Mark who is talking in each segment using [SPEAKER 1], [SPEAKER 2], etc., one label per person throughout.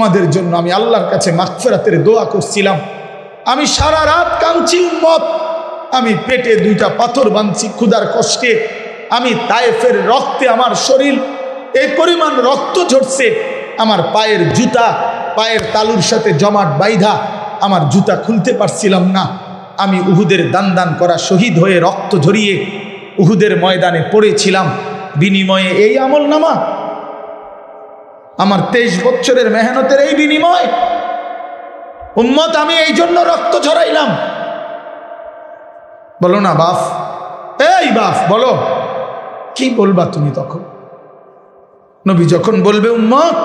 [SPEAKER 1] তোমাদের জন্য আমি আল্লাহর কাছে মাগফিরাতের দোয়া করছিলাম। আমি সারা রাত কাঁদছি উম্মত, আমি পেটে 2টা পাথর বাঁধছি ক্ষুধার কষ্টে। আমি তায়েফের রক্তে আমার শরীর এই পরিমাণ রক্ত ঝরছে, আমার পায়ের জুতা পায়ের তালুর সাথে জমাট বাইধা, আমার জুতা খুলতে পারছিলাম না। আমি উহুদের দান দান করা শহীদ হয়ে রক্ত ঝরিয়ে উহুদের ময়দানে পড়েছিলাম। বিনিময়ে এই আমলনামা, আমার 23 বছরের মেহনতের এই বিনিময়। উম্মত, আমি এই জন্য রক্ত ঝরাইলাম। বলো না বাপ, এই বাপ বলো, কি বলবা তুমি তখন? নবী যখন বলবে উম্মত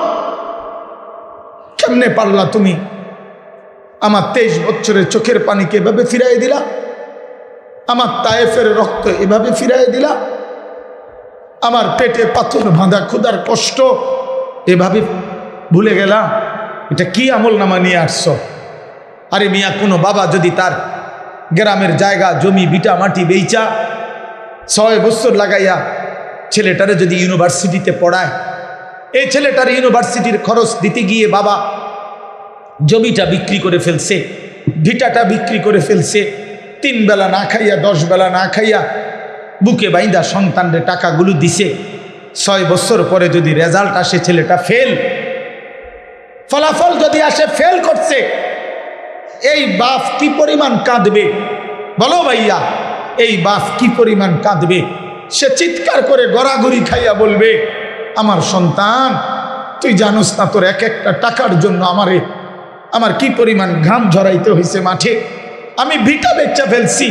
[SPEAKER 1] কেমনে পারলা তুমি আমার 23 বছরের চোখের পানিকে এভাবে ফিরাই দিলা, আমার তায়েফের রক্ত এভাবে ফিরাই দিলা, আমার পেটে পাথর বাঁধা ক্ষুধার কষ্ট এভাবে ভুলে গেলা? এটা কি আমল নামা নিয়ে আসছো? আরে মিয়া, কোনো বাবা যদি তার গ্রামের জায়গা জমি বিটা মাটি বেচা 6 বছর লাগাইয়া ছেলেটারে যদি ইউনিভার্সিটিতে পড়ায়, এই ছেলেটার ইউনিভার্সিটির খরচ দিতে গিয়ে বাবা জমিটা বিক্রি করে ফেলছে, ভিটাটা বিক্রি করে ফেলছে, 3 বেলা না খাইয়া 10 বেলা না খাইয়া বুকে বাইন্দা সন্তানরে টাকাগুলো দিছে। 6 বছর পরে যদি রেজাল্ট আসে ছেলেটা ফেল, ফলাফল যদি আসে ফেল করছে, এই বাপ কি পরিমাণ কাঁদবে বলো ভাইয়া? এই বাপ কি পরিমাণ কাঁদবে? সে চিৎকার করে গড়াগড়ি খাইয়া বলবে, আমার সন্তান, তুই জানোস না তোর এক একটা টাকার জন্য আমার কি পরিমাণ ঘাম ঝরাইতে হয়েছে মাঠে। আমি ভিটা বেচা ফেলছি,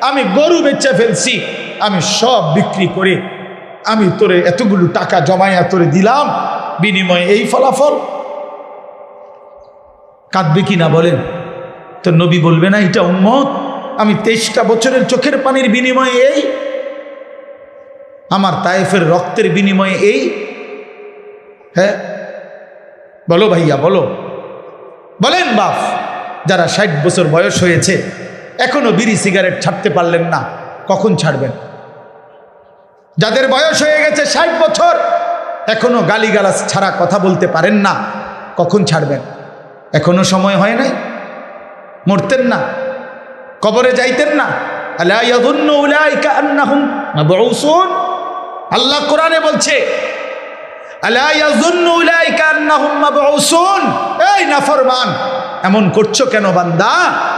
[SPEAKER 1] আমি গরু বেচা ফেলছি, আমি সব বিক্রি করে আমি তোরে এতগুলো টাকা জমাইয়া তোরে দিলাম, বিনিময়ে এই ফলাফল। কাঁদবে কি না বলেন? তো নবী বলবে না এটা উম্মত, আমি 23টা বছরের চোখের পানির বিনিময়ে এই, আমার তায়েফের রক্তের বিনিময়ে এই। হ্যাঁ বলো ভাইয়া, বলো, বলেন বাপ, যারা 60 বছর বয়স হয়েছে এখনো বিড়ি সিগারেট ছাড়তে পারলেন না, কখন ছাড়বেন? যাদের বয়স হয়ে গেছে 60 বছর এখনো গালিগালাজ ছাড়া কথা বলতে পারেন না, কখন ছাড়বেন? এখনো সময় হয় নাই? মরতেন না? কবরে যাইতেন না? আলা ইয়াযুন্নু উলাইকা আন্নাহুম মাবউসুন। আল্লাহ কোরআনে বলছে, আলা ইয়াযুন্নু উলাইকা আন্নাহুম মাবউসুন। এই নাফরমান, এমন করছো কেন বান্দা?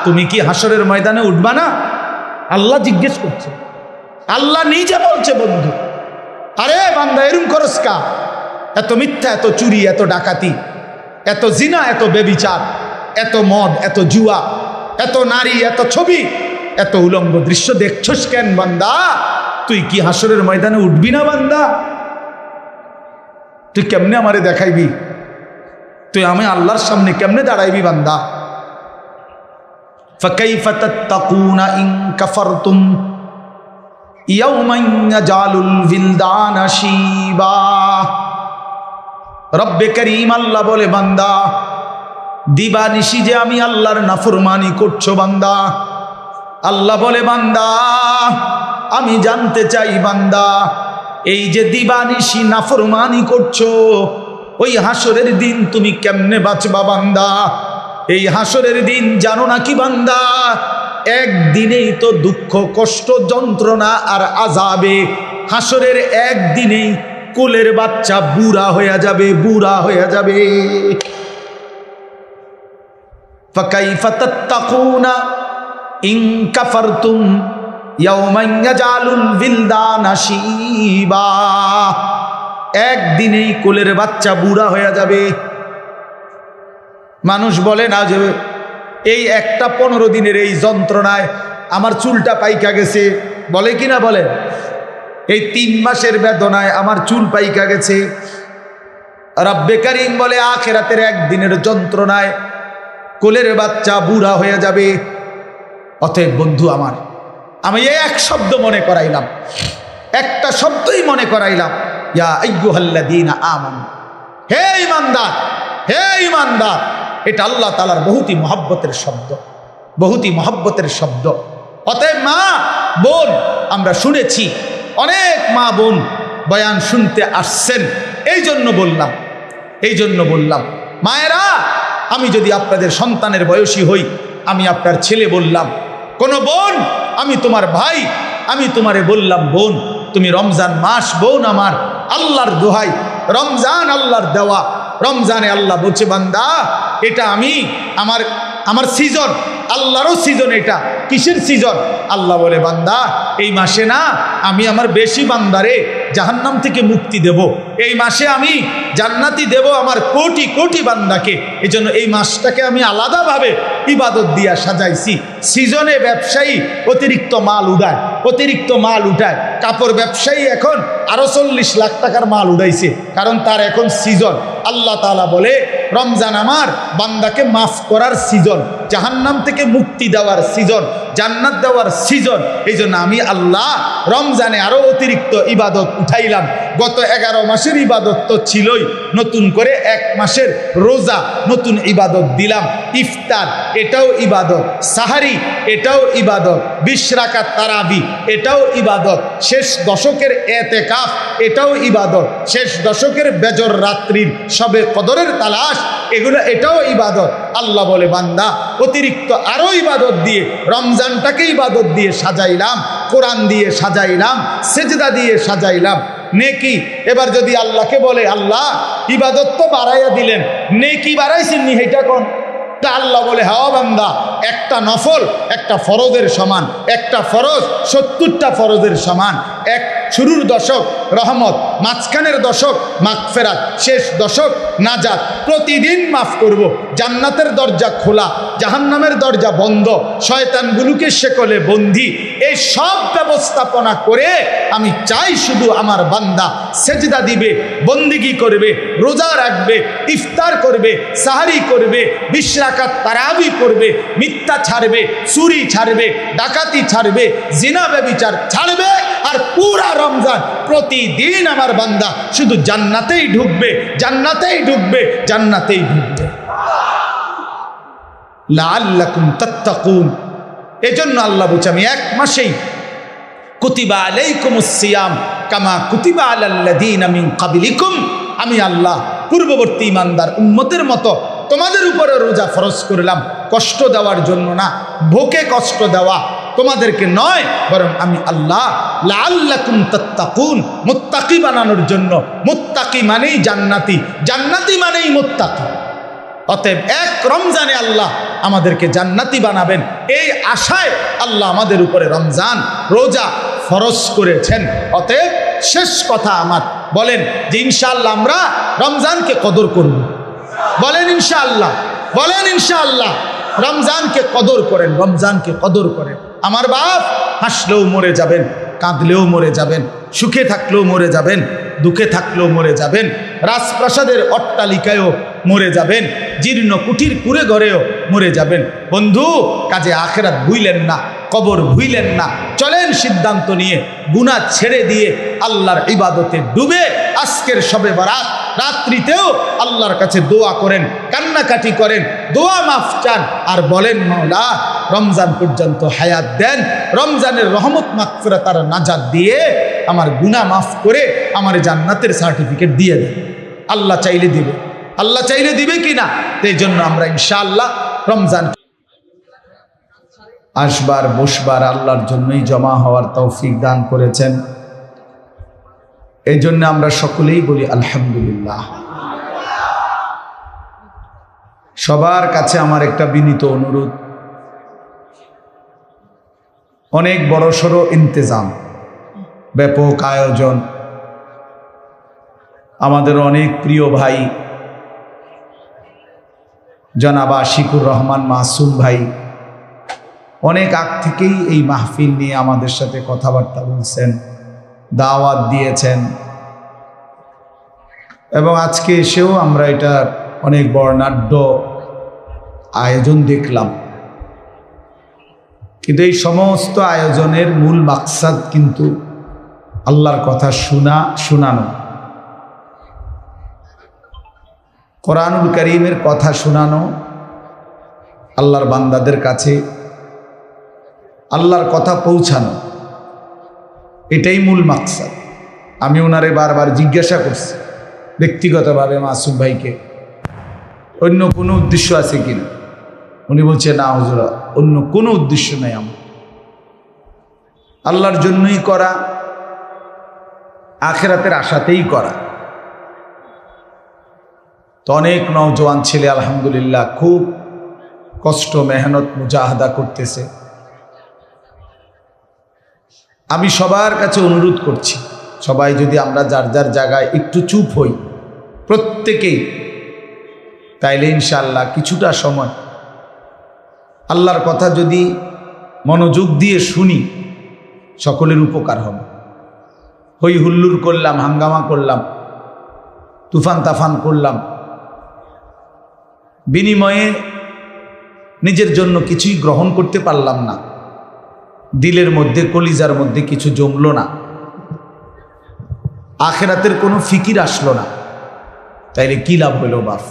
[SPEAKER 1] তুমি কি হাসরের ময়দানে উঠবা না? আল্লাহ জিজ্ঞেস করছে, আল্লাহ নিজে বলছে বন্ধু, আরে বান্দা এরম করস কা? এত মিথ্যা, এত চুরি, এত ডাকাতি, এত জিনা, এত বেবিচার, এত মদ, এত জুয়া, এত নারী, এত ছবি, এত উলঙ্গ দৃশ্য দেখছস কেন বান্দা? তুই কি হাসরের ময়দানে উঠবি না বান্দা? তুই কেমনে আমারে দেখাইবি? তুই আমি আল্লাহর সামনে কেমনে দাঁড়াইবি বান্দা? ফাকাইফা তাত্তাকুনা ইন কাফারতুম ইয়াওমান ইয়াজালুল বিলদানা শিবা। রব্বে করিম আল্লাহ বলে, বান্দা দিবানিশি যে আমি আল্লাহর নাফরমানি করছো বান্দা। আল্লাহ বলে, বান্দা আমি জানতে চাই বান্দা, এই যে দিবানিশি নাফরমানি করছো, ওই হাসরের দিন তুমি কেমনে বাঁচবা বান্দা? এই হাসরের দিন জানো নাকি বান্দা? একদিনেই তো দুঃখ, কষ্ট, যন্ত্রণা আর আযাবে। হাসরের একদিনেই কোলের বাচ্চা বুড়া হয়ে যাবে, বুড়া হয়ে যাবে। ফাকাইফা তাত্তাকুনা ইন কাফারতুম ইয়াওমান ইয়াজালুল বিলদানা শিবা। একদিনেই কোলের বাচ্চা বুড়া হয়ে যাবে। মানুষ বলে না যে এই একটা 15 দিনের এই যন্ত্রণায় আমার চুলটা পাইকা গেছে, বলে কি না বলে? এই 3 মাসের বেদনায় আমার চুল পাইকা গেছে। রব্বে করিম বলে, আখিরাতের একদিনের যন্ত্রণায় কোলের বাচ্চা বুড়া হয়ে যাবে। অতএব বন্ধু আমার, আমি এক শব্দ মনে করাইলাম, একটা শব্দই মনে করাইলাম, ইয়া আইয়ুহাল্লাযীনা আমানু, হে ঈমানদার, হে ঈমানদার। এটা আল্লাহ তাআলার বহুতই মহব্বতের শব্দ, বহুতই মহব্বতের শব্দ। অতএব মা বোন, আমরা শুনেছি অনেক মা বোন বয়ান শুনতে আসছেন, এই জন্য বললাম মায়েরা, আমি যদি আপনাদের সন্তানের বয়সী হই, আমি আপনার ছেলে বললাম, কোন বোন আমি তোমার ভাই, আমি তোমারে বললাম বোন, তুমি রমজান মাস বোন আমার, আল্লাহর দোহাই, রমজান আল্লাহর দেওয়া। রমজানে আল্লাহ বলছে বান্দা এটা আমি আমার সিজন, আল্লাহরও সিজন। এটা কিসের সিজন? আল্লাহ বলে বান্দা এই মাসে না আমি আমার বেশি বান্দারে জাহান্নাম থেকে মুক্তি দেব, এই মাসে আমি জান্নাতি দেব আমার কোটি কোটি বান্দাকে। এই জন্য এই মাসটাকে আমি আলাদাভাবে ইবাদত দিয়া সাজাইছি। সিজনে ব্যবসায়ী অতিরিক্ত মাল উঠায়, কাপড় ব্যবসায়ী এখন আরো 40 লাখ টাকার মাল উঠাইছে, কারণ তার এখন সিজন। আল্লাহ তাআলা বলে রমজান আমার বান্দাকে মাফ করার সিজন, জাহান্নাম থেকে মুক্তি দেওয়ার সিজন, জান্নাত দেওয়ার সিজন। এই জন্য আমি আল্লাহ রমজানে আরো অতিরিক্ত ইবাদত উঠাইলাম। গত 11 মাসের ইবাদত তো ছিলই, নতুন করে 1 মাসের রোজা নতুন ইবাদত দিলাম। ইফতার এটাও ইবাদত, সাহারি এটাও ইবাদত, 20 রাকাত তারাবি এটাও ইবাদত, শেষ দশকের এতেকাফ এটাও ইবাদত, শেষ দশকের বেজর রাত্রির সবে কদরের তালাশ এটাও ইবাদত। আল্লাহ বলে বান্দা অতিরিক্ত আরো ইবাদত দিয়ে রমজানটাকে ইবাদত দিয়ে সাজাইলাম, কোরআন দিয়ে সাজাইলাম, সেজদা দিয়ে সাজাইলাম, নেকি। এবার যদি আল্লাহকে বলে আল্লাহ ইবাদত তো বাড়াইয়া দিলেন, নেকি বাড়াইছেন নি এটা কোন? আল্লাহ বলে হ্যাঁ বান্দা, একটা নফল একটা ফরজের সমান, একটা ফরজ 70টা ফরজের সমান। এক শুরুর দশক রহমত, মাঝখানের দশক মাগফিরাত, শেষ দশক নাজাত। প্রতিদিন মাফ করব, জান্নাতের দরজা খোলা, জাহান্নামের দরজা বন্ধ, শয়তানগুলোকে শেকলে বন্দি। এই সব ব্যবস্থাপনা করে আমি চাই শুধু আমার বান্দা সেজদা দিবে, বন্দিগি করবে, রোজা রাখবে, ইফতার করবে, সাহারি করবে, 20 রাকাত তারাবি পড়বে, মিথ্যা ছাড়বে, চুরি ছাড়বে, ডাকাতি ছাড়বে, জিনা ব্যভিচার ছাড়বে। আর পুরা রমজান প্রতিদিন আমার বান্দা শুধু জান্নাতেই ঢুকবে, জান্নাতেই ঢুকবে, জান্নাতেই ঢুকবে। লাআল্লাকুম তাত্তাকুন। এজন্য আল্লাহ বলছে আমি 1 মাসেই কুতিবা আলাইকুমুস সিয়াম কামা কুতিবা আলাল্লাযীনা মিন ক্বাবলিকুম, আমি আল্লাহ পূর্ববর্তী ইমানদার উম্মতের মতো তোমাদের উপরে রোজা ফরজ করলাম, কষ্ট দেওয়ার জন্য না, ভোকে কষ্ট দেওয়া তোমাদেরকে নয়, বরং আমি আল্লাহ লাআল্লাকুম তাত্তাকুন, মুত্তাকি বানানোর জন্য। মুত্তাকি মানেই জান্নাতি, জান্নাতি মানেই মুত্তাকি। অতএব 1 রমজানে আল্লাহ আমাদেরকে জান্নাতি বানাবেন, এই আশায় আল্লাহ আমাদের উপরে রমজান রোজা ফরজ করেছেন। অতএব শেষ কথা আমার, বলেন যে ইনশাআল্লাহ আমরা রমজানকে কদর করব। বলেন ইনশাআল্লাহ, বলেন ইনশাআল্লাহ। রমজানকে কদর করেন, রমজানকে কদর করেন। আমার বাপ হাসলেও মরে যাবেন, কাঁদলেও মরে যাবেন, সুখে থাকলেও মরে যাবেন, দুঃখে থাকলেও মরে যাবেন, রাজপ্রাসাদের অট্টালিকায়ও মরে যাবেন, জীর্ণ কুঠির কুড়ে ঘরেও মরে যাবেন। বন্ধু, কাজে আখেরাত ভুইলেন না, কবর ভুইলেন না। চলেন সিদ্ধান্ত নিয়ে গুনাহ ছেড়ে দিয়ে আল্লাহর ইবাদতে ডুবে আজকের শবে বরাত রাত্রিতেও আল্লাহর কাছে দোয়া করেন, কান্নাকাটি করেন, দোয়া মাফ চান, আর বলেন মাওলা রমজান পর্যন্ত হায়াত দেন, রমজানের রহমত মাগফিরাত আর নাজাত দিয়ে আমার গুনাহ মাফ করে আমার জান্নাতের সার্টিফিকেট দিয়ে দেন। আল্লাহ চাইলে দিবে, আল্লাহ চাইলে দিবে কিনা। এই জন্য আমরা ইনশাআল্লাহ রমজান আসবার বসবার আল্লাহর জন্যই জমা হওয়ার তৌফিক দান করেছেন। এই জন্য আমরা সকলেই বলি আলহামদুলিল্লাহ। সবার কাছে আমার একটা বিনীত অনুরোধ, অনেক বড়সড় ইন্তেজাম, ব্যাপক আয়োজন, আমাদের অনেক প্রিয় ভাই জনাব আশিকুর রহমান মাসুম ভাই অনেক আগ থেকেই এই মাহফিল নিয়ে আমাদের সাথে কথাবার্তা বলছেন, দাওয়াত দিয়েছেন, এবং আজকে এসেও আমরা এটা অনেক বর্ণাঢ্য আয়োজন দেখলাম। কিন্তু এই সমস্ত আয়োজনের মূল মাকসাদ কিন্তু আল্লাহর কথা শোনানো, কোরআনুল কারীমের কথা শোনানো, আল্লাহর বান্দাদের কাছে আল্লাহর কথা পৌঁছানো, এটাই মূল মাকসাদ। আমি ওনারে বারবার জিজ্ঞাসা করছি ব্যক্তিগতভাবে মাসুম ভাইকে, অন্য কোনো উদ্দেশ্য আছে কিনা? উনি বলছে, না হুজুর, অন্য কোনো উদ্দেশ্য নাই আমার, আল্লাহর জন্যই করা, আখিরাতের আশাতেই করা। তো অনেক নওজোয়ান ছেলে আলহামদুলিল্লাহ খুব কষ্ট মেহনত মুজাহাদা করতেছে। আমি সবার কাছে অনুরোধ করছি, সবাই যদি আমরা যার যার জায়গায় একটু চুপ হই প্রত্যেকেই, তাইলে ইনশাআল্লাহ কিছুটা সময় আল্লাহর কথা যদি মনোযোগ দিয়ে শুনি, সকলের উপকার হবে। হই হুল্লুর করলাম, হাঙ্গামা করলাম, তুফান তাফান করলাম, বিনিময়ে নিজের জন্য কিছুই গ্রহণ করতে পারলাম না, দিলের মধ্যে কলিজার মধ্যে কিছু জমলো না, আখিরাতের কোনো ফিকির আসলো না, তাইলে কি লাভ হইল বাপ?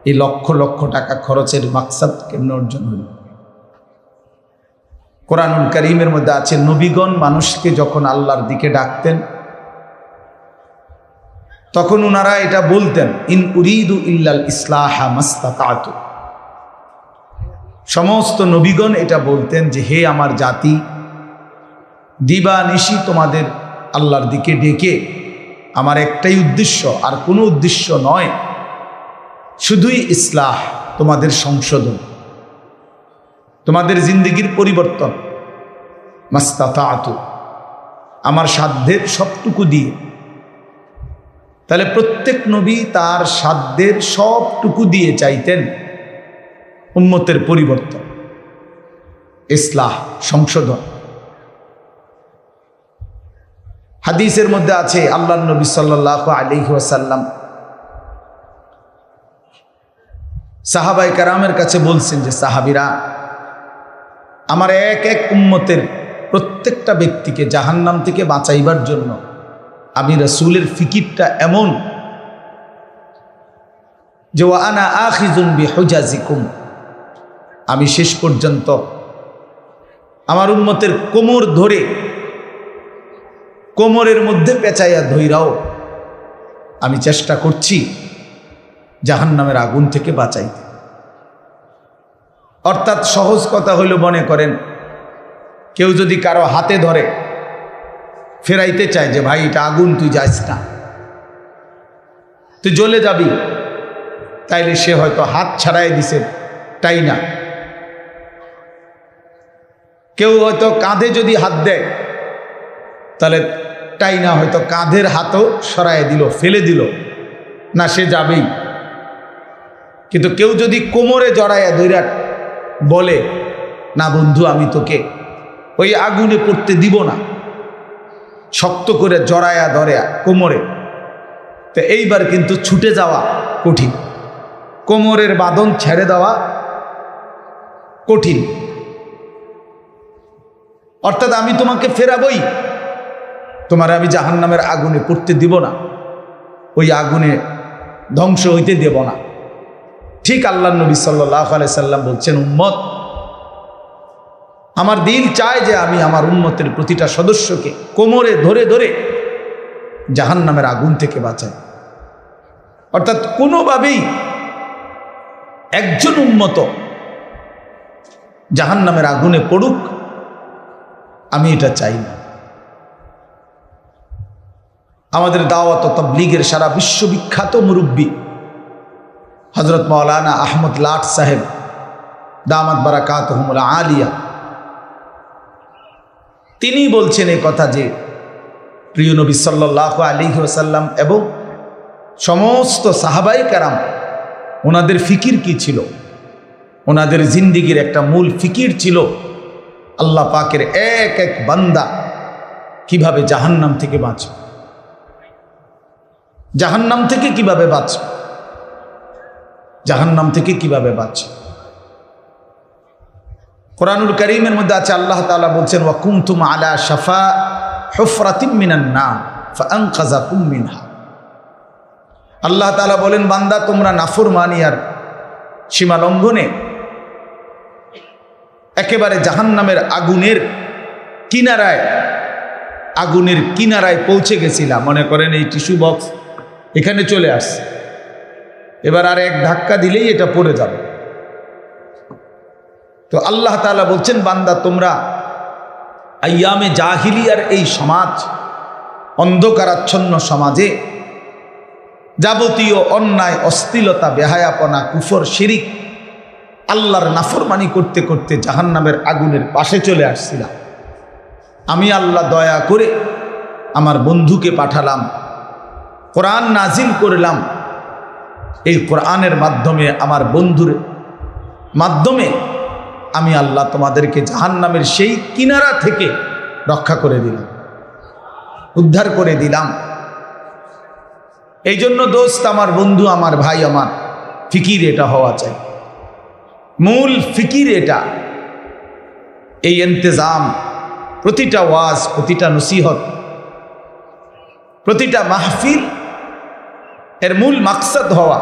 [SPEAKER 1] এই লক্ষ লক্ষ টাকা খরচের মাকসাদ কেমন অর্জন হইল? কোরআনুল কারীমের মধ্যে আছে, নবীগণ মানুষকে যখন আল্লাহর দিকে ডাকতেন তখন ওনারা এটা বলতেন, ইন উরিদু ইল্লাল ইসলাহা মাস্তাতাতু। সমস্ত নবীগণ এটা বলতেন যে, হে আমার জাতি, দিবা নিশি তোমাদের আল্লাহর দিকে ডেকে আমার একটাই উদ্দেশ্য, আর কোনো উদ্দেশ্য নয়, শুধুই ইসলাহ, তোমাদের সংশোধন, তোমাদের জিন্দেগির পরিবর্তন, মাস্তাতাতু, আমার সাধ্যের সবটুকু দিয়ে। তাহলে প্রত্যেক নবী তার সাধ্যের সবটুকু দিয়ে চাইতেন উম্মতের পরিবর্তন, ইসলাহ, সংশোধন। হাদিসের মধ্যে আছে, আল্লাহর নবী সাল্লাল্লাহু আলাইহি ওয়াসাল্লাম সাহাবায়ে কেরামের কাছে বলছেন যে, সাহাবীরা, আমার এক এক উম্মতের প্রত্যেকটা ব্যক্তিকে জাহান্নাম থেকে বাঁচাইবার জন্য আমি রাসূলের ফিকিরটা এমন যে, ওয়া আনা আখিযুন বিহুজাজিকুম, আমি শেষ পর্যন্ত আমার উম্মতের কোমর ধরে, কোমরের মধ্যে পেঁচাইয়া ধইরাও আমি চেষ্টা করছি জাহান্নামের আগুন থেকে বাঁচাইতে। অর্থাৎ সহজ কথা হইল, মনে করেন কেউ যদি কারো হাতে ধরে ফেরাইতে চায় যে, ভাই এটা আগুন, তুই যাস না, তুই জ্বলে যাবি, তাইলে সে হয়তো হাত ছাড়াই দিছে, তাই না? কেউ হয়তো কাঁধে যদি হাত দেয়, তাহলে তাই না, হয়তো কাঁধের হাতও সরাই দিল, ফেলে দিল, না সে যাবেই। কিন্তু কেউ যদি কোমরে জড়াইয়া ধইরা বলে, না বন্ধু, আমি তোকে ওই আগুনে পড়তে দিব না, শক্ত করে জড়াইয়া ধরে কোমরে, তো এইবার কিন্তু ছুটে যাওয়া কঠিন, কোমরের বাঁধন ছেড়ে দেওয়া কঠিন। অর্থাৎ আমি তোমাকে ফেরাবই, তোমার আমি জাহান্নামের আগুনে পড়তে দিব না, ওই আগুনে ধ্বংস হইতে দেব না। ঠিক আল্লাহর নবী সাল্লাল্লাহু আলাইহি সাল্লাম বলছেন, উম্মত, আমার দিল চায় যে আমি আমার উম্মতের প্রতিটা সদস্যকে কোমরে ধরে ধরে জাহান্নামের আগুন থেকে বাঁচাই। অর্থাৎ কোনোভাবেই একজন উম্মত জাহান্নামের আগুনে পড়ুক, আমি এটা চাই না। আমাদের দাওয়াত ও তাবলীগের সারা বিশ্ববিখ্যাত মুরব্বী হযরত মাওলানা আহমদ লাট সাহেব দামাত বারাকাতুহুমুল আলিয়া, তিনি বলছেন এই কথা যে, প্রিয় নবী সাল্লাল্লাহু আলাইহি ওয়াসাল্লাম এবং সমস্ত সাহাবায়ে কেরাম, ওনাদের ফিকির কি ছিল? ওনাদের জিন্দেগির একটা মূল ফিকির ছিল আল্লাহ পাকের এক এক বান্দা কিভাবে জাহান্নাম থেকে বাঁচবে, জাহান্নাম থেকে কিভাবে বাঁচবে, জাহান্নাম থেকে কিভাবে বাঁচবে। কোরআনুল কারীমের মধ্যে আছে, আল্লাহ তাআলা বলছেন, ওয়া কুনতুম আলা শাফা হুফরাতিম মিনান নার ফাআনকাযাকুম মিনহা। আল্লাহ তাআলা বলেন, বান্দা, তোমরা নাফরমানি আর সীমা লঙ্ঘনে একেবারে জাহান্নামের আগুনের কিনারায় পৌঁছে গেছিলাম। মনে করেন এই টিস্যু বক্স এখানে চলে আসছে, এবার আর এক ধাক্কা দিলেই এটা পড়ে যাবে। তো আল্লাহ তাআলা বলছেন, বান্দা তোমরা আইয়ামে জাহিলিয়ার এই সমাজ, অন্ধকারাচ্ছন্ন সমাজে যাবতীয় অন্যায়, অশ্লীলতা, বেহায়াপনা, কুফর, শিরিক, আল্লাহর নাফরমানি করতে করতে জাহান্নামের আগুনের পাশে চলে আসছিলাম। আমি আল্লাহ দয়া করে আমার বন্ধুকে পাঠালাম, কোরআন নাজিল করলাম। এই কোরআনের মাধ্যমে, আমার বন্ধুর মাধ্যমে আমি আল্লাহ তোমাদেরকে জাহান্নামের সেই কিনারা থেকে রক্ষা করে দিলাম, উদ্ধার করে দিলাম। এই জন্য দোস্ত, আমার বন্ধু, আমার ভাই, আমার ফিকির এটা হওয়া চাই, মূল ফিকির এটা। এই ইন্তেজাম, প্রতিটা ওয়াজ, প্রতিটা নসিহত, প্রতিটা মাহফিল এর মূল মাকসাদ হওয়া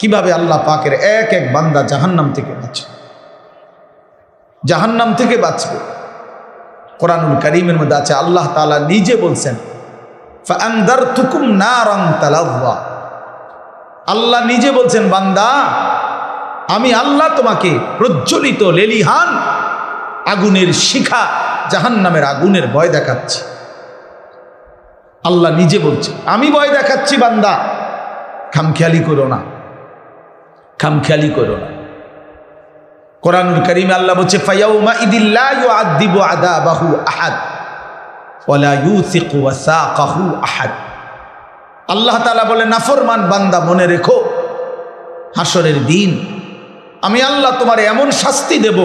[SPEAKER 1] কিভাবে আল্লাহ পাকের এক এক বান্দা জাহান্নাম থেকে বাঁচবে, জাহান্নাম থেকে বাঁচবে। কোরআনুল কারীমের মধ্যে আছে, আল্লাহ তাআলা নিজে বলছেন, ফাআনযারতুকুম নারান তালাযযা। আল্লাহ নিজে বলছেন, বান্দা আমি আল্লাহ তোমাকে প্রজ্বলিত লেলিহান আগুনের শিখা, জাহান্নামের আগুনের ভয় দেখাচ্ছি। আল্লাহ নিজে বলছে, আমি ভয় দেখাচ্ছি বান্দা, খামখেয়ালি করো না, খামখেয়ালি করো না। কোরআনুল কারীমে আল্লাহ বলছে, ফায়াউমা ইদিল্লা ইউআযযিবু আযাবাহু আহাদ ওয়ালা ইউসিকু ওয়াসাকাহু আহাদ। আল্লাহ তাআলা বলে, নাফরমান বান্দা মনে রেখো, হাসরের দিন আমি আল্লাহ তোমার এমন শাস্তি দেব,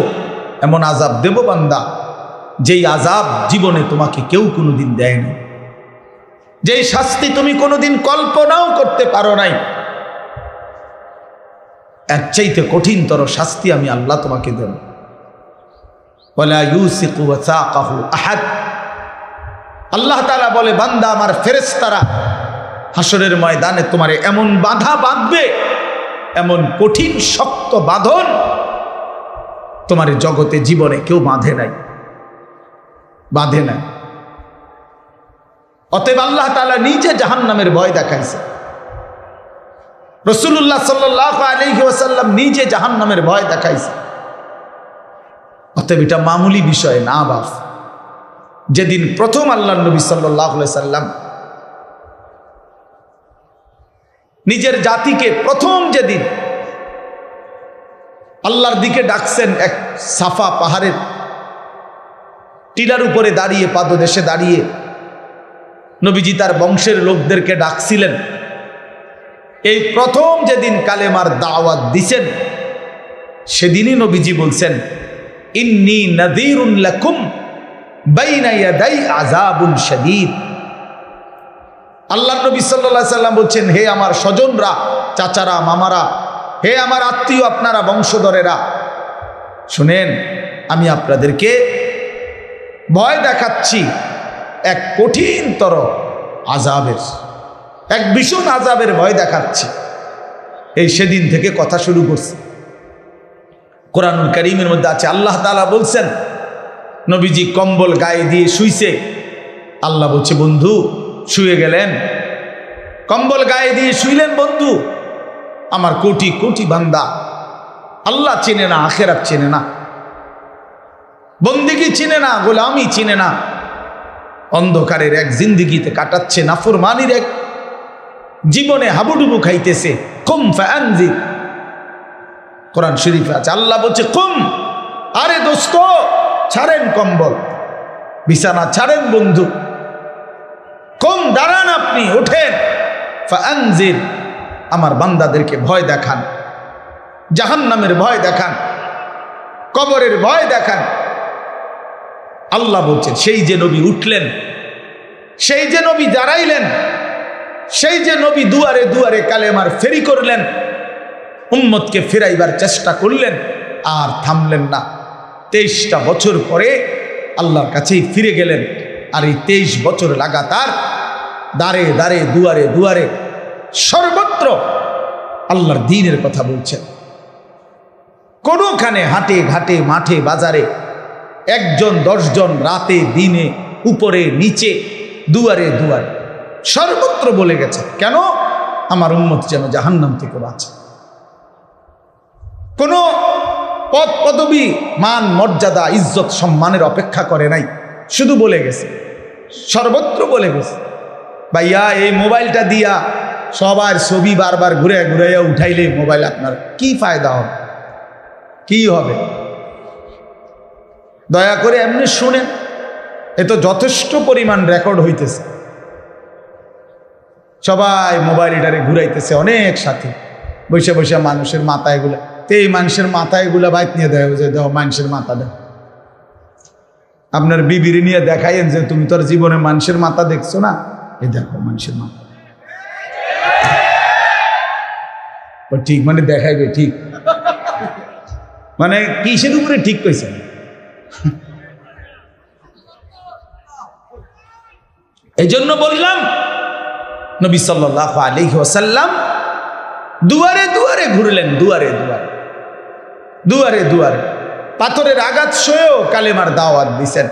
[SPEAKER 1] এমন আযাব দেব বান্দা, যেই আযাব জীবনে তোমাকে কেউ কোনোদিন দেয়নি, যেই শাস্তি তুমি কোনোদিন কল্পনাও করতে পারো নাই। এর চাইতে কঠিনতর শাস্তি আমি আল্লাহ তোমাকে দেব। ওয়ালা ইউসিকু ওয়াসাকাহু আহাদ। আল্লাহ তাআলা বলে, বান্দা আমার ফেরেশতারা হাসরের ময়দানে তোমারে এমন বাধা বাঁধবে, এমন কঠিন শক্ত বাঁধন তোমার জগতে জীবনে কেউ বাঁধে নাই, বাঁধে নাই। অতএব আল্লাহ তাআলা নিজে জাহান্নামের ভয় দেখাইছে, রাসূলুল্লাহ সাল্লাল্লাহু আলাইহি ওয়াসাল্লাম নিজে জাহান্নামের ভয় দেখাইছে। অতএব এটা মামুলি বিষয় না বাপ। যেদিন প্রথম আল্লাহর নবী সাল্লাল্লাহু আলাইহি সাল্লাম নিজের জাতিকে প্রথম যেদিন আল্লাহর দিকে ডাকছেন, এক সাফা পাহাড়ের টিলার উপরে দাঁড়িয়ে, পাদদেশে দাঁড়িয়ে নবীজি তার বংশের লোকদেরকে ডাকছিলেন। এই প্রথম যেদিন কালেমার দাওয়াত দিছেন, সেদিনই নবীজি বলছেন, ইন্নী নাযীরুন লাকুম বাইনা ইয়াদাই আযাবুন শাদীদ। আল্লাহর নবী সাল্লাল্লাহু আলাইহি সাল্লাম বলছেন, হে আমার স্বজনরা, চাচারা, মামারা, হে আমার আত্মীয়, আপনারা বংশধরেরা, শুনেন, আমি আপনাদেরকে ভয় দেখাচ্ছি এক কঠিনতর আযাবের, এক ভীষণ আযাবের ভয় দেখাচ্ছি। এই সেদিন থেকে কথা শুরু করছে। কোরআনুল কারীমের মধ্যে আছে, আল্লাহ তাআলা বলছেন, নবীজি কম্বল গায়ে দিয়ে শুইছে। আল্লাহ বলছে, বন্ধু শুয়ে গেলেন, কম্বল গায়ে দিয়ে শুইলেন বন্ধু। আমার কোটি কোটি বান্দা আল্লাহ চেনে না, আখিরাত চেনে না, বন্দেগী চিনে না, গোলামি চিনে না, অন্ধকারের এক জিন্দেগিতে কাটাচ্ছে, নাফরমানির এক জীবনে হাবুডুবু খাইতেছে। কুম ফাআনজির, কোরআন শরীফে আছে, আল্লাহ বলছে, কুম, আরে দোস্ত ছাড়েন কম্বল, বিছানা ছাড়েন বন্ধু, কুম দাঁড়ান, আপনি ওঠেন, ফাআনজির, আমার বান্দাদেরকে ভয় দেখান, জাহান্নামের ভয় দেখান, কবরের ভয় দেখান। আল্লাহ বলছেন, সেই যে নবী উঠলেন, সেই যে নবী দাঁড়াইলেন, সেই যে নবী দুয়ারে দুয়ারে কালেমার ফেরি করলেন, উম্মতকে ফেরাইবার চেষ্টা করলেন, আর থামলেন না। 23টা বছর পরে আল্লাহর কাছেই ফিরে গেলেন। আর এই 23 বছর লাগাতার দাঁড়ে দাঁড়ে, দুয়ারে দুয়ারে, সর্বত্র আল্লাহর দ্বীনের কথা বলছেন। কোনোখানে হাটে ঘাটে, মাঠে বাজারে, 1 জন 10 জন, রাতে দিনে, উপরে নিচে, দুয়ারে দুয়ারে, সর্বত্র বলে গেছে। কেন? আমার উম্মত যেন জাহান্নাম থেকে বাঁচে। কোনো পদ পদবী, মান, মর্যাদা, ইজ্জত, সম্মানের অপেক্ষা করে নাই, শুধু বলে গেছে, সর্বত্র বলে গেছে, ভাইয়া এই মোবাইলটা দিয়া সবার ছবি বারবার ঘুরে ঘুরাইয়া উঠাইলে মোবাইল আপনার কি ফায়দা হবে, কি হবে? দয়া করে এমনি শুনেন, এ তো যথেষ্ট পরিমাণ রেকর্ড হইতেছে, সবাই মোবাইল এটারে ঘুরাইতেছে, অনেক সাথী বসে বসে মানুষের মাথায় গুলা, তো এই মানুষের মাথায় গুলা বাইক নিয়ে দেয় যে দাও মানুষের মাথা দেয়। আপনার বিবির নিয়ে দেখাইন যে তুমি তোর জীবনে মানুষের মাথা দেখছো না, এই দেখো মানুষের মাথা। ঠিক মানে দেখাইবে, ঠিক মানে কিসের উপরে ঠিক কইছে? এই জন্য বললাম নবী সাল্লাল্লাহু আলাইহি ওয়াসাল্লাম দুয়ারে দুয়ারে ঘুরলেন, দুয়ারে দুয়ারে, দুয়ারে দুয়ারে, পাথরের আঘাত সয়েও কালেমার দাওয়াত দিছেন।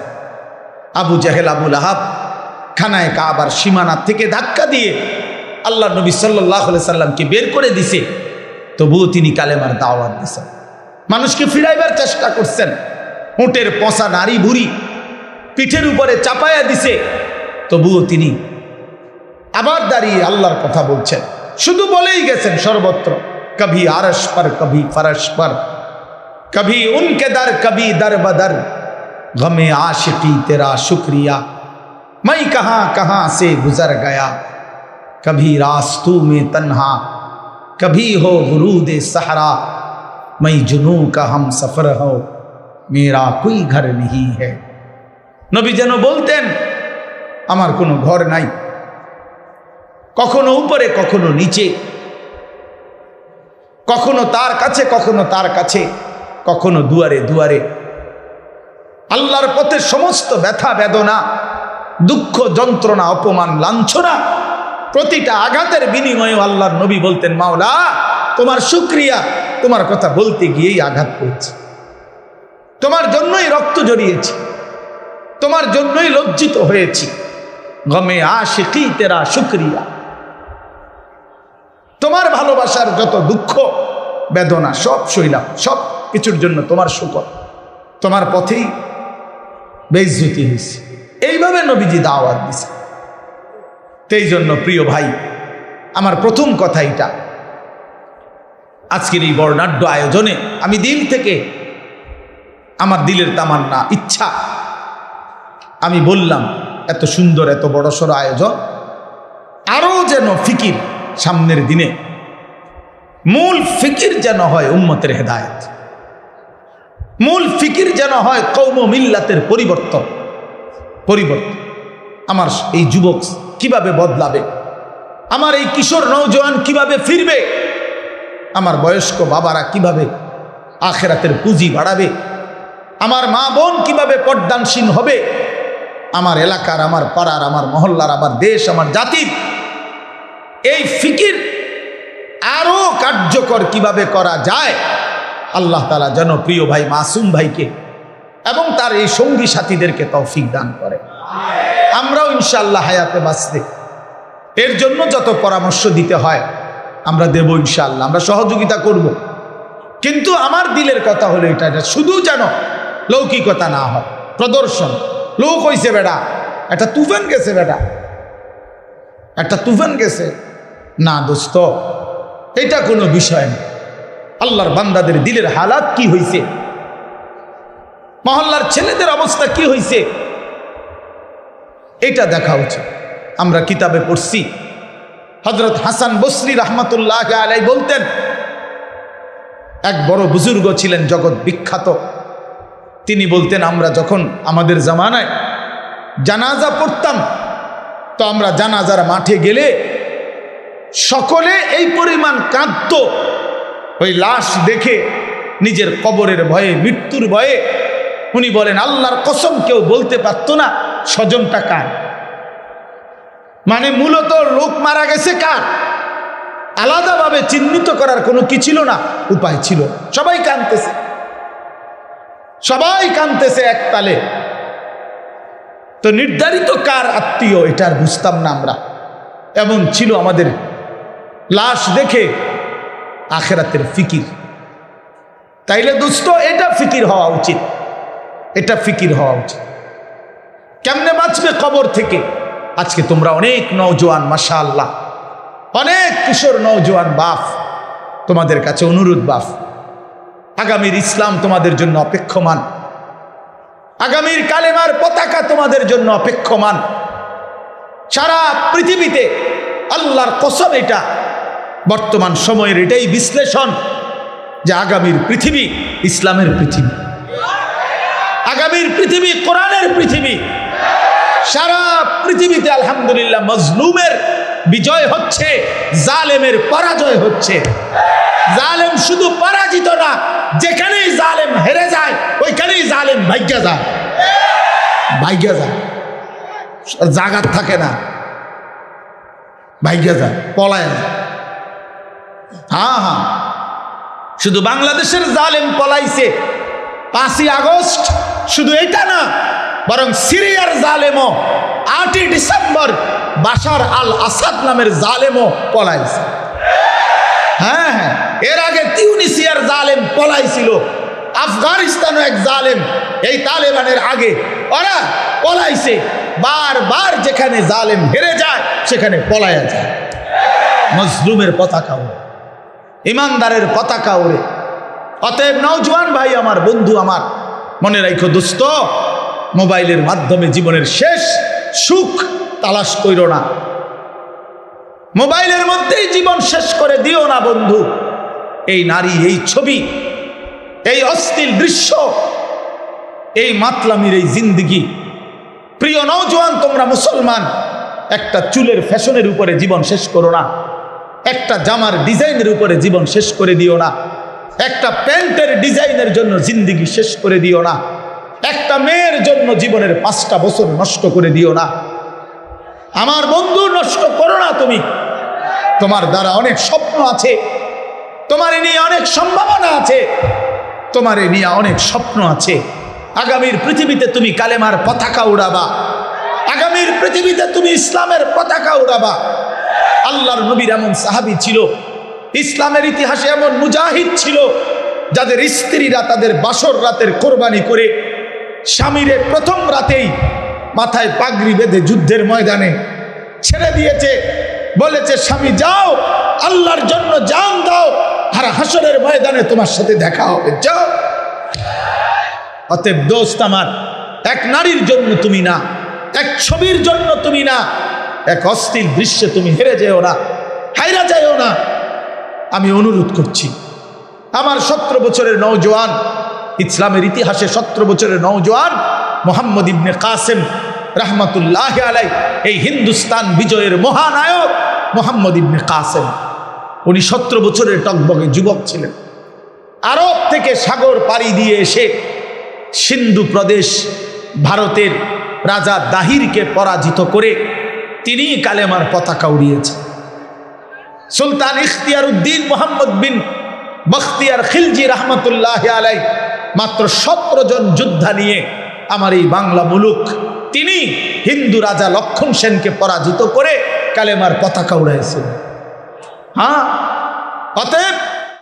[SPEAKER 1] আবু জাহেল, আবু লাহাব খানায় কাবার সীমানা থেকে ধাক্কা দিয়ে আল্লাহ নবী সাল্লাল্লাহু আলাইহি সাল্লামকে বের করে দিছে, তবুও তিনি কালেমার দাওয়াত দিছেন, মানুষকে ফিরাইবার চেষ্টা করছেন। উটের পচা নারী ভুড়ি পিঠের উপরে চাপায়া দিছে, তবুও তিনি আবার দাঁড়িয়ে আল্লাহর কথা বলছেন, শুধু বলেই গেছেন সর্বত্র, কভি আরশ পর, কভি ফরশ পর, কভি উনকে দর, কভি দর বদর, গমে आशिकी तेरा शुक्रिया, मैं कहां कहां से गुजर गया, कभी रास्तों में तन्हा, कभी हो गुरूद सहरा, मैं जुनू का हम सफर हो, मेरा कोई घर नहीं है। নবী যেন বলতেন আমার কোনো ঘর নাই, কখনো উপরে কখনো নিচে, কখনো তার কাছে কখনো তার কাছে, কখনো দুয়ারে দুয়ারে। আল্লাহর পথে সমস্ত ব্যথা বেদনা, দুঃখ যন্ত্রণা, অপমান লাঞ্ছনা, প্রতিটা আঘাতের বিনিময়ে আল্লাহর নবী বলতেন, মাওলা তোমার শুকরিয়া, তোমার কথা বলতে গিয়েই আঘাত পেয়েছি, তোমার জন্যই রক্ত জড়িয়েছি, তোমার জন্যই লজ্জিত হয়েছি, গমে আশিকি তেরা শুকরিয়া, তোমার ভালোবাসার যত দুঃখ বেদনা সব সইলাম, সব কিছুর জন্য তোমার শুকর, তোমার পথেই বেইজ্জতি হয়েছে। এইভাবে নবীজি দাওয়াত দিছে। এই জন্য প্রিয় ভাই, আমার প্রথম কথা এটা, আজকের এই বর্ণাঢ্য আয়োজনে আমি দিল থেকে, আমার দিলের তামান্না, ইচ্ছা, আমি বললাম এত সুন্দর এত বড়সড় আয়োজন, আরো যেন ফিকির সামনের দিনে, মূল ফিকির যেন হয় উম্মতের হেদায়েত, মূল ফিকির যেন হয় কওম ও মিল্লাতের পরিবর্তন। আমার এই যুবক কিভাবে বদলাবে, আমার এই কিশোর নওজোয়ান কিভাবে ফিরবে, আমার বয়স্ক বাবারা কিভাবে আখিরাতের পুঁজি বাড়াবে, আমার মা বোন কিভাবে পর্দানসীন হবে, আমার এলাকার, আমার পাড়ার, আমার মহল্লার, আমার দেশ, আমার জাতির এই ফিকির আরো কার্যকর কিভাবে করা যায়, আল্লাহ তাআলা যেন প্রিয় ভাই মাসুম ভাইকে এবং তার এই সঙ্গী সাথীদেরকে তৌফিক দান করে। আমরাও ইনশাআল্লাহ হায়াতে বাঁচতে এর জন্য যত পরামর্শ দিতে হয় আমরা দেব ইনশাআল্লাহ, আমরা সহযোগিতা করব। কিন্তু আমার দিলের কথা হলো এটা শুধু যেন লৌকিকতা না হয়, প্রদর্শন। লোক হইছে বেটা, একটা তুফান গেছে, বেটা একটা তুফান গেছে, না দোস্ত, এটা কোনো বিষয় না। আল্লাহর বান্দাদের দিলের হালাত কি হইছে, মহল্লার ছেলেদের অবস্থা কি হইছে, এটা দেখা উচিত। আমরা কিতাবে পড়ছি, হযরত হাসান বসরি রাহমাতুল্লাহ আলাইহি বলতেন, এক বড় বুজুর্গ ছিলেন জগৎ বিখ্যাত, তিনি বলতেন, আমরা যখন আমাদের জামানায় জানাজা পড়তাম, তো আমরা জানাজার মাঠে গেলে সকলে এই পরিমাণ কাঁদত, ওই লাশ দেখে নিজের কবরের ভয়ে, মৃত্যুর ভয়ে। উনি বলেন, আল্লাহর কসম কেউ বলতে পারত না স্বজনটা কার, মানে মূলত লোক মারা গেছে কার, আলাদাভাবে চিহ্নিত করার কোনো কি ছিল না, উপায় ছিল। সবাই কাঁদতেছে, সবাই কাঁদতেছে এক তালে। তো নির্ধারিত কার আত্মীয় এটা আর বুঝতাম না আমরা। এমন ছিল আমাদের লাশ দেখে আখিরাতের ফিকির। তাইলে দোস্ত এটা ফিকির হওয়া উচিত, এটা ফিকির হওয়া উচিত। কেমনে বাঁচবে কবর থেকে? আজকে তোমরা অনেক নওজোয়ান, মাশাআল্লাহ, অনেক কিশোর নওজোয়ান বাপ, তোমাদের কাছে অনুরোধ বাপ, আগামীর ইসলাম তোমাদের জন্য অপেক্ষমান, আগামীর কালেমার পতাকা তোমাদের জন্য অপেক্ষমান। সারা পৃথিবীতে আল্লাহর কসম, এটা বর্তমান সময়ের এটাই বিশ্লেষণ যে আগামীর পৃথিবী ইসলামের পৃথিবী, আগামীর পৃথিবী কোরআনের পৃথিবী। সারা পৃথিবীতে আলহামদুলিল্লাহ মজলুমের বিজয় হচ্ছে, জালেমের পরাজয় হচ্ছে। জালেম শুধু পরাজিত না, যেখানেই জালেম হেরে যায় ওইখানেই জালেম ভাগ্যা যায়, ভাগ্যা যায়, জাগাত থাকে না, ভাগ্যা যায়, পলায় যায়। হ্যাঁ, শুধু বাংলাদেশের জালেম পলাইছে 5ই আগস্ট, শুধু এটা না, বরং সিরিয়ার জালেমও 8ই ডিসেম্বর বাশার আল আসাদ নামের জালেমও পলাইছে। হ্যাঁ, এর আগে তিউনিসিয়ার জালেম পলাইছিল, আফগানিস্তানও এক জালেম এই তালেবানের আগে ওরা পলাইছে। বারবার যেখানে জালেম হেরে যায় সেখানে পলায়া যায়। মজলুমের পতাকা ওড়ে, ইমানদারের পতাকা ওড়ে। অতএব নওজোয়ান ভাই আমার, বন্ধু আমার, মনে রাখো দোস্ত, মোবাইলের মাধ্যমে জীবনের শেষ সুখ তালাশ কইরো না, মোবাইলের মধ্যেই জীবন শেষ করে দিও না বন্ধু। এই নারী, এই ছবি, এই অশ্লীল দৃশ্য, এই মাতলামির এই জিন্দিগি। প্রিয় নওজোয়ান, তোমরা মুসলমান, একটা চুলের ফ্যাশনের উপরে জীবন শেষ করো না, একটা জামার ডিজাইনের উপরে জীবন শেষ করে দিও না, একটা প্যান্টের ডিজাইনের জন্য জিন্দিগি শেষ করে দিও না, একটা মেয়ের জন্য জীবনের 5টা বছর নষ্ট করে দিও না। আমার বন্ধু, নষ্ট করো না তুমি। তোমার দ্বারা অনেক স্বপ্ন আছে, তোমার নিয়ে অনেক সম্ভাবনা আছে, তোমার নিয়ে অনেক স্বপ্ন আছে। আগামীর পৃথিবীতে তুমি কালেমার পতাকা উড়াবা, আগামীর পৃথিবীতে তুমি ইসলামের পতাকা উড়াবা। আল্লাহর নবীর এমন সাহাবী ছিল, ইসলামের ইতিহাসে এমন মুজাহিদ ছিল, যাদের স্ত্রীরা তাদের বাসর রাতের কোরবানি করে স্বামীরে প্রথম রাতেই মাথায় পাগড়ি বেঁধে যুদ্ধের ময়দানে ছেড়ে দিয়েছে, বলেছে স্বামী যাও, আল্লাহর জন্য জান দাও, আর হাসরের ময়দানে তোমার সাথে দেখা হবে, যাও। অতএব দোস্ত আমার, এক নারীর জন্য তুমি না, এক ছবির জন্য তুমি না, এক অশ্লীল দৃশ্যে তুমি হেরে যেও না, হাইরা যাও না। আমি অনুরোধ করছি, আমার 17 বছরের নওজোয়ান, ইসলামের ইতিহাসে 17 বছরের নওজোয়ান মোহাম্মদ ইবনে কাসেম রাহমাতুল্লাহ আলাই, এই হিন্দুস্তান বিজয়ের মহানায়ক মোহাম্মদ ইবনে কাসেম, উনি 17 বছরের টকবগে যুবক ছিলেন। আরব থেকে সাগর পাড়ি দিয়ে এসে সিন্ধু প্রদেশ ভারতের রাজা দাহিরকে পরাজিত করে তিনি কালেমার পতাকা উড়িয়েছেন। সুলতান ইখতিয়ার উদ্দিন মোহাম্মদ বিন বখতিয়ার খিলজি রহমতুল্লাহ আলাই মাত্র 17 জন যোদ্ধা নিয়ে আমার এই বাংলা মুলুক, তিনি হিন্দু রাজা লক্ষণ সেনকে পরাজিত করে কালেমার পতাকা উড়াইছেন। হ্যাঁ, অতএব